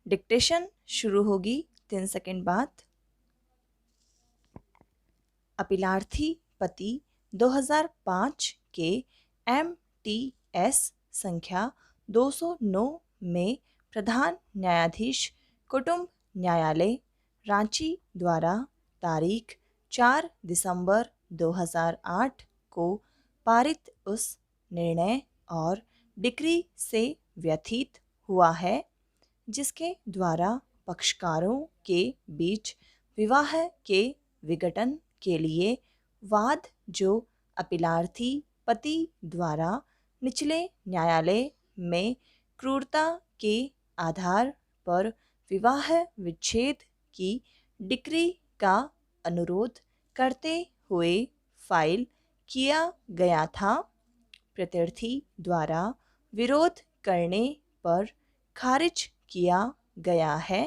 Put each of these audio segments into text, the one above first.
Dictation शुरू होगी 3 second बाद। अपीलार्थी पति 2005 के MTS संख्या 209 में प्रधान न्यायाधीश कुटुंब न्यायालय रांची द्वारा तारीख 4 दिसंबर 2008 को पारित उस निर्णय और डिक्री से व्यथित हुआ है जिसके द्वारा पक्षकारों के बीच विवाह के विघटन के लिए वाद जो अपीलार्थी पति द्वारा निचले न्यायालय में क्रूरता के आधार पर विवाह विच्छेद की डिक्री का अनुरोध करते हुए फाइल किया गया था, प्रत्यर्थी द्वारा विरोध करने पर खारिज किया गया है।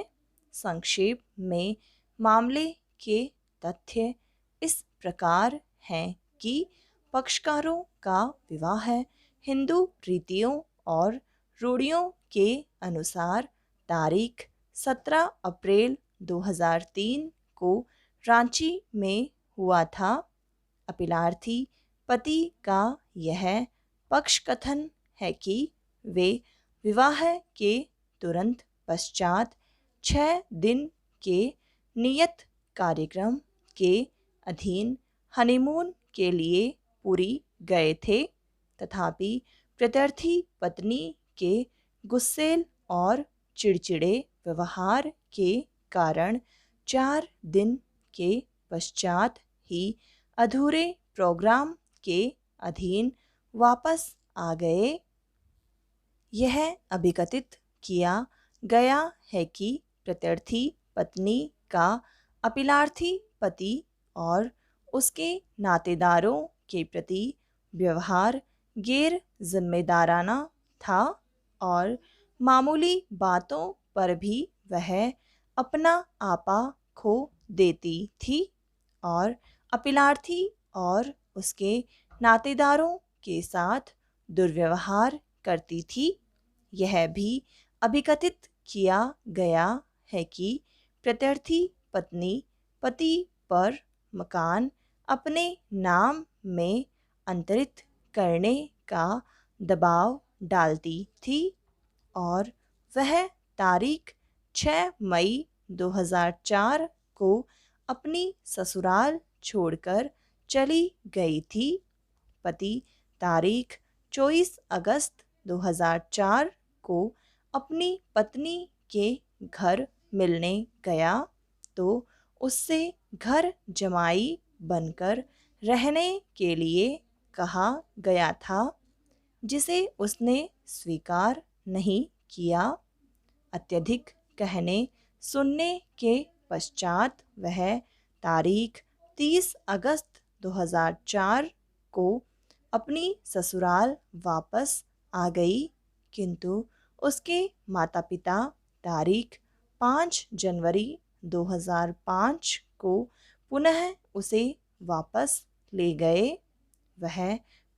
संक्षेप में मामले के तथ्य इस प्रकार हैं कि पक्षकारों का विवाह हिंदू रीतियों और रूढ़ियों के अनुसार तारीख 17 अप्रैल 2003 को रांची में हुआ था। अपीलार्थी पति का यह पक्षकथन है कि वे विवाह के तुरंत पश्चात 6 दिन के नियत कार्यक्रम के अधीन हनीमून के लिए पुरी गए थे, तथापि प्रत्यर्थी पत्नी के गुस्सैल और चिड़चिड़े व्यवहार के कारण 4 दिन के पश्चात ही अधूरे प्रोग्राम के अधीन वापस आ गए। यह अभिकथित किया गया है कि प्रत्यर्थी पत्नी का अपीलार्थी पति और उसके नातेदारों के प्रति व्यवहार गैर जिम्मेदाराना था और मामूली बातों पर भी वह अपना आपा खो देती थी और अपीलार्थी और उसके नातेदारों के साथ दुर्व्यवहार करती थी। यह भी अभिकथित किया गया है कि प्रत्यर्थी पत्नी पति पर मकान अपने नाम में अंतरित करने का दबाव डालती थी और वह तारीख 6 मई 2004 को अपनी ससुराल छोड़कर चली गई थी। पति तारीख 24 अगस्त 2004 को अपनी पत्नी के घर मिलने गया तो उससे घर जमाई बनकर रहने के लिए कहा गया था, जिसे उसने स्वीकार नहीं किया। अत्यधिक कहने सुनने के पश्चात वह तारीख 30 अगस्त 2004 को अपनी ससुराल वापस आ गई, किंतु उसके माता पिता तारीख 5 जनवरी 2005 को पुनः उसे वापस ले गए। वह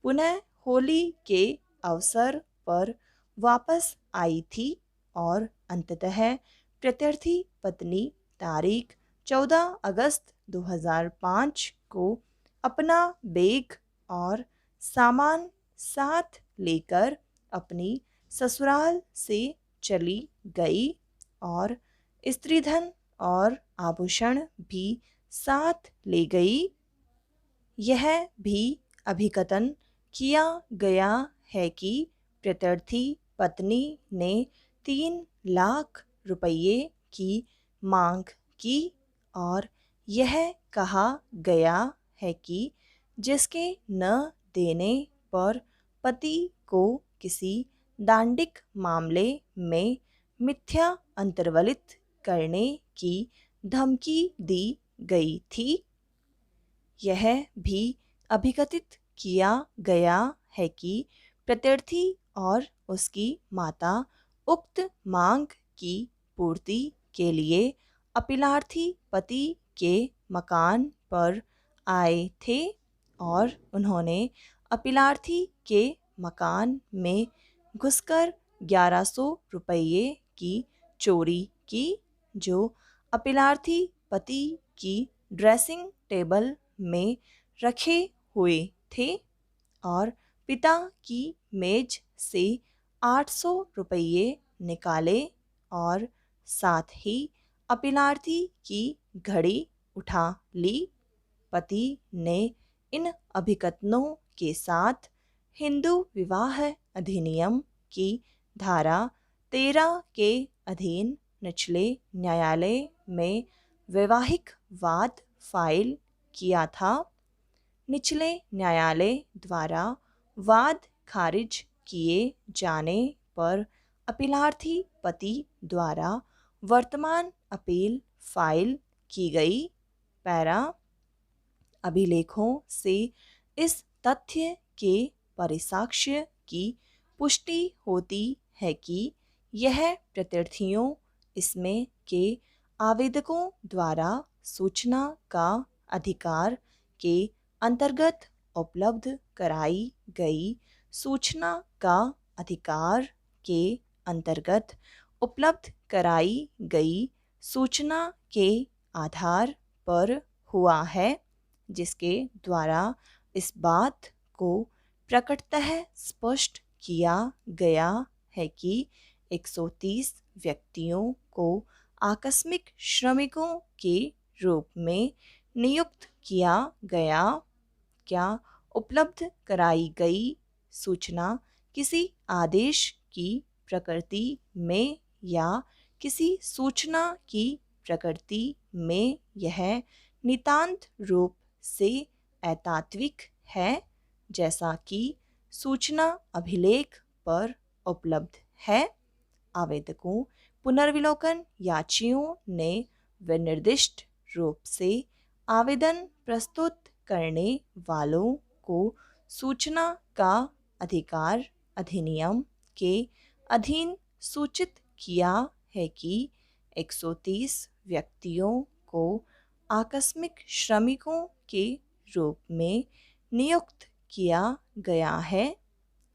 पुनः होली के अवसर पर वापस आई थी और अंततः प्रत्यर्थी पत्नी तारीख 14 अगस्त 2005 को अपना बैग और सामान साथ लेकर अपनी ससुराल से चली गई और स्त्रीधन और आभूषण भी साथ ले गई। यह भी अभिकथन किया गया है कि प्रत्यर्थी पत्नी ने 3 लाख रुपये की मांग की और यह कहा गया है कि जिसके न देने पर पति को किसी दांडिक मामले में मिथ्या अंतर्वलित करने की धमकी दी गई थी। यह भी अभिकथित किया गया है कि प्रत्यर्थी और उसकी माता उक्त मांग की पूर्ति के लिए अपीलार्थी पति के मकान पर आए थे और उन्होंने अपीलार्थी के मकान में घुसकर 1100 रुपये की चोरी की जो अपीलार्थी पति की ड्रेसिंग टेबल में रखे हुए थे और पिता की मेज से 800 रुपये निकाले और साथ ही अपीलार्थी की घड़ी उठा ली। पति ने इन अभिकथनों के साथ हिंदू विवाह अधिनियम की धारा 13 के अधीन निचले न्यायालय में वैवाहिक वाद फाइल किया था। निचले न्यायालय द्वारा वाद खारिज किए जाने पर अपीलार्थी पति द्वारा वर्तमान अपील फाइल की गई। पैरा अभिलेखों से इस तथ्य के परिसाक्ष्य की पुष्टि होती है कि यह प्रत्यर्थियों इसमें के आवेदकों द्वारा सूचना का अधिकार के अंतर्गत उपलब्ध कराई गई सूचना का अधिकार के अंतर्गत उपलब्ध कराई गई सूचना के आधार पर हुआ है, जिसके द्वारा इस बात को प्रकटतः स्पष्ट किया गया है कि 130 व्यक्तियों को आकस्मिक श्रमिकों के रूप में नियुक्त किया गया। क्या उपलब्ध कराई गई सूचना किसी आदेश की प्रकृति में या किसी सूचना की प्रकृति में यह नितांत रूप से अतात्विक है, जैसा कि सूचना अभिलेख पर उपलब्ध है। आवेदकों पुनर्विलोकन याचियों ने विनिर्दिष्ट रूप से आवेदन प्रस्तुत करने वालों को सूचना का अधिकार अधिनियम के अधीन सूचित किया है कि 130 व्यक्तियों को आकस्मिक श्रमिकों के रूप में नियुक्त किया गया है।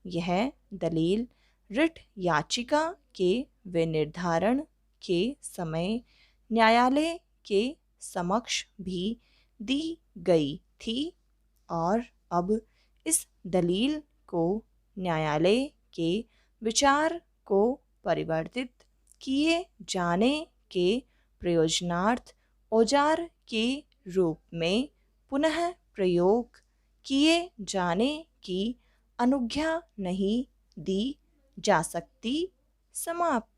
यह दलील रिट याचिका के विनिर्धारण के समय न्यायालय के समक्ष भी दी गई थी और अब इस दलील को न्यायालय के विचार को परिवर्तित किए जाने के प्रयोजनार्थ औजार के रूप में पुनः प्रयोग किए जाने की अनुज्ञा नहीं दी जा सकती। समाप्त।